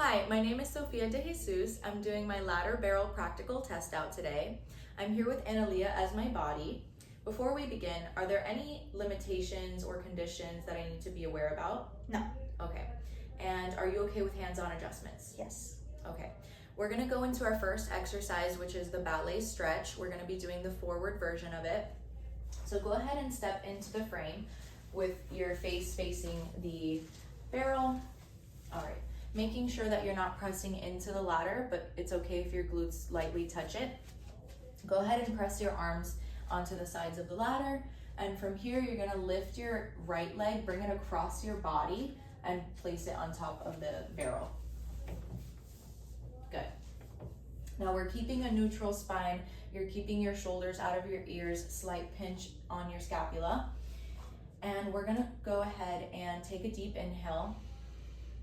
Hi, my name is SophiaDeJesus. I'm doing my ladder barrel practical test out today. I'm here with Analia as my body. Before we begin, are there any limitations or conditions that I need to be aware about? No. Okay. And are you okay with hands-on adjustments? Yes. Okay. We're gonna go into our first exercise, which is the ballet stretch. We're gonna be doing the forward version of it. So go ahead and step into the frame with your face facing the barrel. All right. Making sure that you're not pressing into the ladder, but it's okay if your glutes lightly touch it. Go ahead and press your arms onto the sides of the ladder. And from here, you're gonna lift your right leg, bring it across your body, and place it on top of the barrel. Good. Now we're keeping a neutral spine. You're keeping your shoulders out of your ears, slight pinch on your scapula. And we're gonna go ahead and take a deep inhale.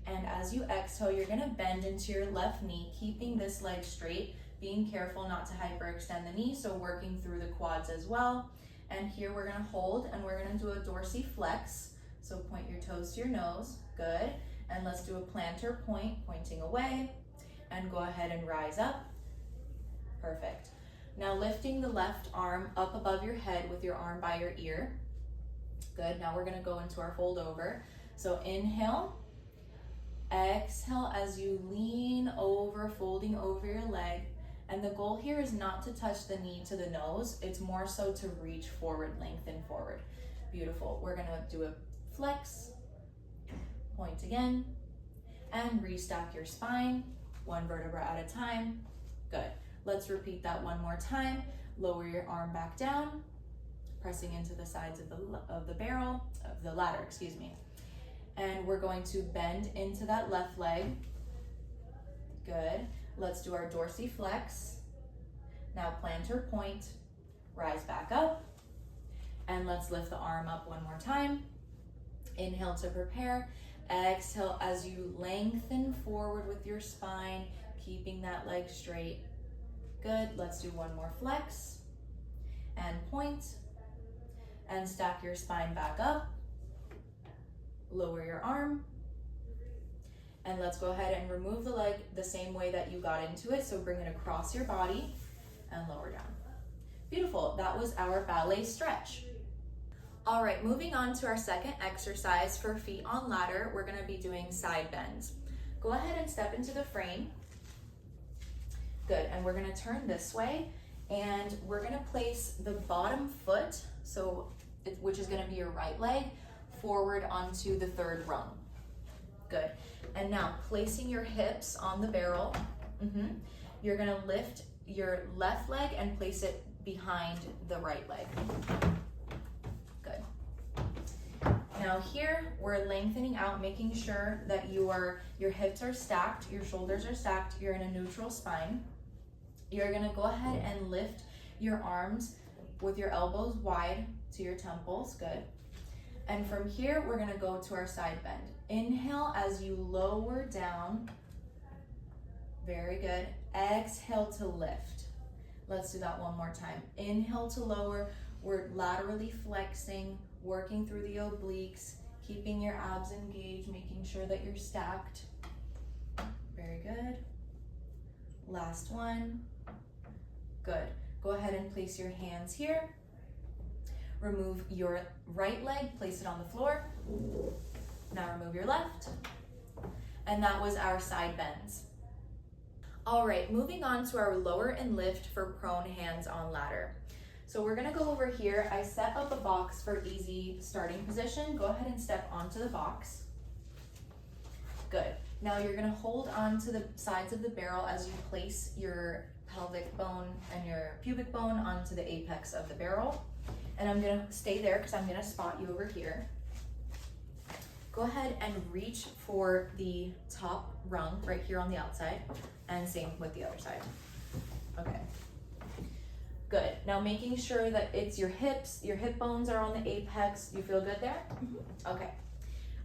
And as you exhale, you're gonna bend into your left knee, keeping this leg straight, being careful not to hyperextend the knee, so working through the quads as well. And here we're gonna hold, and we're gonna do a dorsiflex. So point your toes to your nose, good. And let's do a plantar point, pointing away, and go ahead and rise up, perfect. Now lifting the left arm up above your head with your arm by your ear, good. Now we're gonna go into our fold over. So inhale, exhale as you lean over, folding over your leg. And the goal here is not to touch the knee to the nose. It's more so to reach forward, lengthen forward. Beautiful. We're gonna do a flex, point again, and restack your spine, one vertebra at a time. Good. Let's repeat that one more time. Lower your arm back down, pressing into the sides of the ladder, excuse me. And we're going to bend into that left leg. Good. Let's do our dorsiflex. Now plantar point, rise back up. And let's lift the arm up one more time. Inhale to prepare. Exhale as you lengthen forward with your spine, keeping that leg straight. Good. Let's do one more flex. And point. And stack your spine back up. Lower your arm, and let's go ahead and remove the leg the same way that you got into it. So bring it across your body and lower down. Beautiful, that was our ballet stretch. All right, moving on to our second exercise for feet on ladder, we're gonna be doing side bends. Go ahead and step into the frame. Good, and we're gonna turn this way, and we're gonna place the bottom foot, which is gonna be your right leg, forward onto the third rung. Good. And now placing your hips on the barrel, you're gonna lift your left leg and place it behind the right leg. Good. Now here, we're lengthening out, making sure that your hips are stacked, your shoulders are stacked, you're in a neutral spine. You're gonna go ahead and lift your arms with your elbows wide to your temples, good. And from here, we're gonna go to our side bend. Inhale as you lower down. Very good. Exhale to lift. Let's do that one more time. Inhale to lower. We're laterally flexing, working through the obliques, keeping your abs engaged, making sure that you're stacked. Very good. Last one. Good. Go ahead and place your hands here. Remove your right leg, place it on the floor. Now remove your left. And that was our side bends. All right, moving on to our lower and lift for prone hands on ladder. So we're gonna go over here. I set up a box for easy starting position. Go ahead and step onto the box. Good. Now you're gonna hold on to the sides of the barrel as you place your pelvic bone and your pubic bone onto the apex of the barrel. And I'm gonna stay there because I'm gonna spot you over here. Go ahead and reach for the top rung right here on the outside, and same with the other side. Okay, good. Now making sure that it's your hips, your hip bones are on the apex. You feel good there? Okay.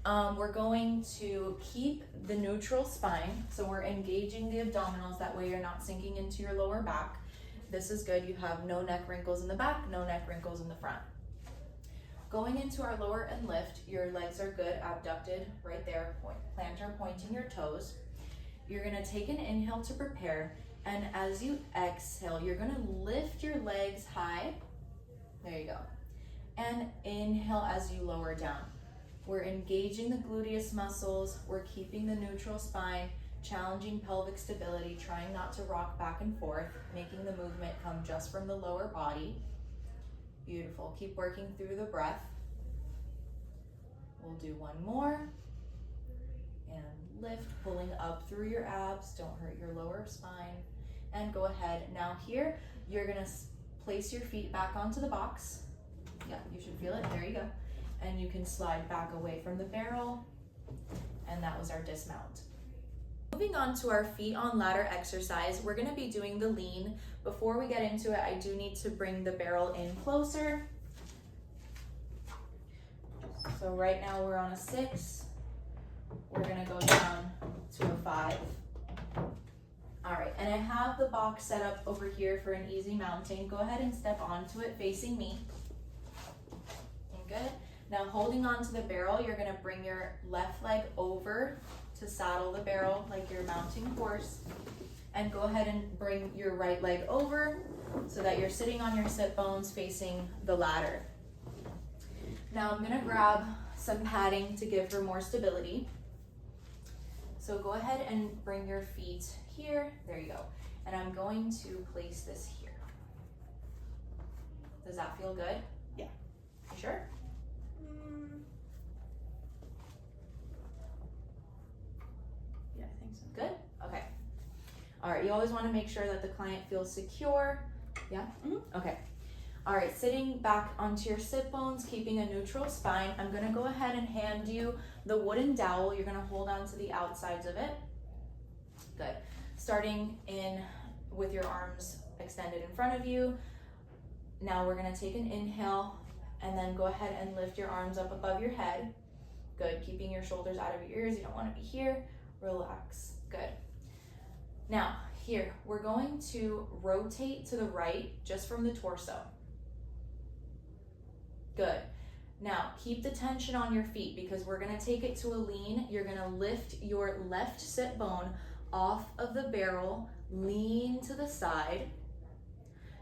We're going to keep the neutral spine, so we're engaging the abdominals, that way you're not sinking into your lower back. This is good. You have no neck wrinkles in the back, no neck wrinkles in the front. Going into our lower and lift, your legs are good, abducted right there, plantar pointing your toes. You're gonna take an inhale to prepare, and as you exhale, you're gonna lift your legs high. There you go. And inhale as you lower down. We're engaging the gluteus muscles. We're keeping the neutral spine, challenging pelvic stability, trying not to rock back and forth, making the movement come just from the lower body. Beautiful. Keep working through the breath. We'll do one more. And lift, pulling up through your abs. Don't hurt your lower spine. And go ahead. Now here, you're gonna place your feet back onto the box. Yeah, you should feel it. There you go. And you can slide back away from the barrel. And that was our dismount. Moving on to our feet on ladder exercise, we're gonna be doing the lean. Before we get into it, I do need to bring the barrel in closer. So right now we're on a 6. We're gonna go down to a 5. All right, and I have the box set up over here for an easy mounting. Go ahead and step onto it facing me. Good. Now holding on to the barrel, you're gonna bring your left leg over to saddle the barrel like you're mounting a horse. And go ahead and bring your right leg over so that you're sitting on your sit bones facing the ladder. Now I'm gonna grab some padding to give her more stability. So go ahead and bring your feet here. There you go. And I'm going to place this here. Does that feel good? Yeah. You sure? Yeah, I think so. Good? Okay. All right, you always want to make sure that the client feels secure. Yeah? Mm-hmm. Okay. All right, sitting back onto your sit bones, keeping a neutral spine. I'm gonna go ahead and hand you the wooden dowel. You're gonna hold on to the outsides of it. Good. Starting in with your arms extended in front of you. Now we're gonna take an inhale and then go ahead and lift your arms up above your head. Good, keeping your shoulders out of your ears. You don't wanna be here. Relax, good. Now, here, we're going to rotate to the right just from the torso. Good. Now, keep the tension on your feet because we're gonna take it to a lean. You're gonna lift your left sit bone off of the barrel, lean to the side.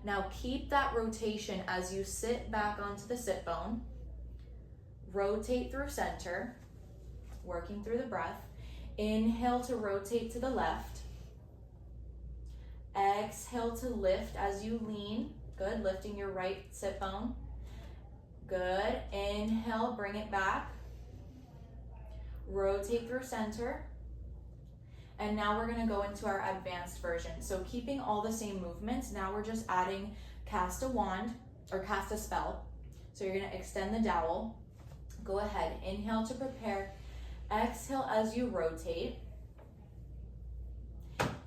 Now, keep that rotation as you sit back onto the sit bone. Rotate through center, working through the breath. Inhale to rotate to the left. Exhale to lift as you lean. Good, lifting your right sit bone. Good, inhale, bring it back. Rotate through center. And now we're gonna go into our advanced version. So keeping all the same movements, now we're just adding cast a wand or cast a spell. So you're gonna extend the dowel. Go ahead, inhale to prepare. Exhale as you rotate.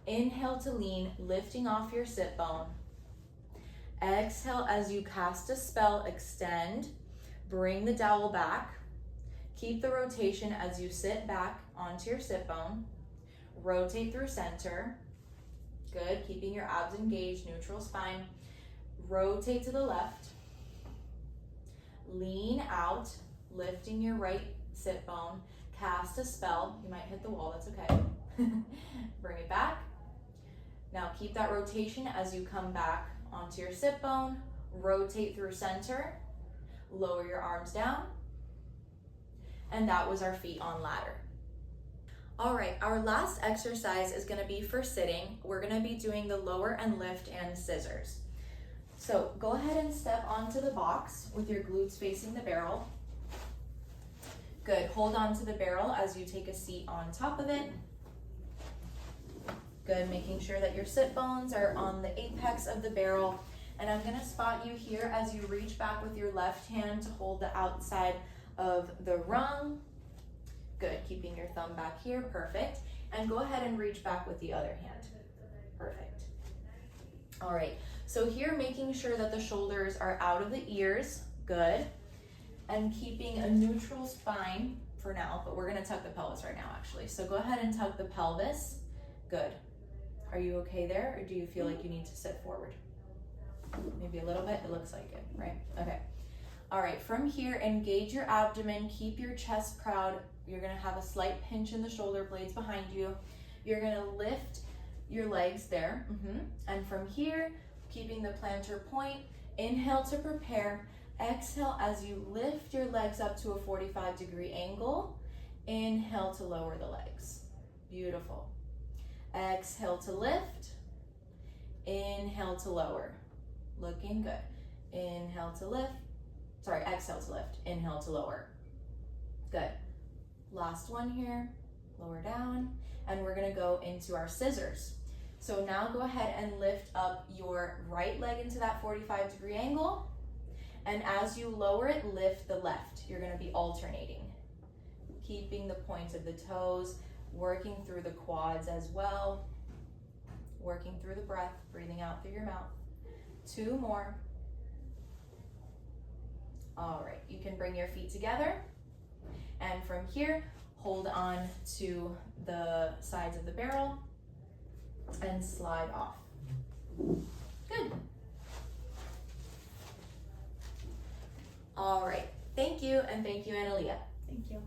Inhale to lean, lifting off your sit bone. Exhale as you cast a spell, extend. Bring the dowel back. Keep the rotation as you sit back onto your sit bone. Rotate through center. Good, keeping your abs engaged, neutral spine. Rotate to the left. Lean out, lifting your right sit bone. Cast a spell. You might hit the wall, that's okay. Bring it back. Now keep that rotation as you come back onto your sit bone. Rotate through center. Lower your arms down. And that was our feet on ladder. All right, our last exercise is gonna be for sitting. We're gonna be doing the lower and lift and scissors. So go ahead and step onto the box with your glutes facing the barrel. Good, hold on to the barrel as you take a seat on top of it. Good, making sure that your sit bones are on the apex of the barrel. And I'm gonna spot you here as you reach back with your left hand to hold the outside of the rung. Good, keeping your thumb back here, perfect. And go ahead and reach back with the other hand. Perfect. All right, so here making sure that the shoulders are out of the ears, good. And keeping a neutral spine for now, but we're gonna tuck the pelvis right now actually. So go ahead and tuck the pelvis, good. Are you okay there, or do you feel like you need to sit forward? Maybe a little bit, it looks like it, right? Okay. All right, from here, engage your abdomen, keep your chest proud. You're gonna have a slight pinch in the shoulder blades behind you. You're gonna lift your legs there. And from here, keeping the plantar point, inhale to prepare. Exhale as you lift your legs up to a 45-degree angle. Inhale to lower the legs. Beautiful. Exhale to lift. Inhale to lower. Looking good. Inhale to lift. Sorry, exhale to lift. Inhale to lower. Good. Last one here. Lower down. And we're gonna go into our scissors. So now go ahead and lift up your right leg into that 45-degree angle. And as you lower it, lift the left. You're gonna be alternating. Keeping the points of the toes, working through the quads as well. Working through the breath, breathing out through your mouth. 2 more. All right, you can bring your feet together. And from here, hold on to the sides of the barrel and slide off. Good. All right, thank you, and thank you, Analia. Thank you.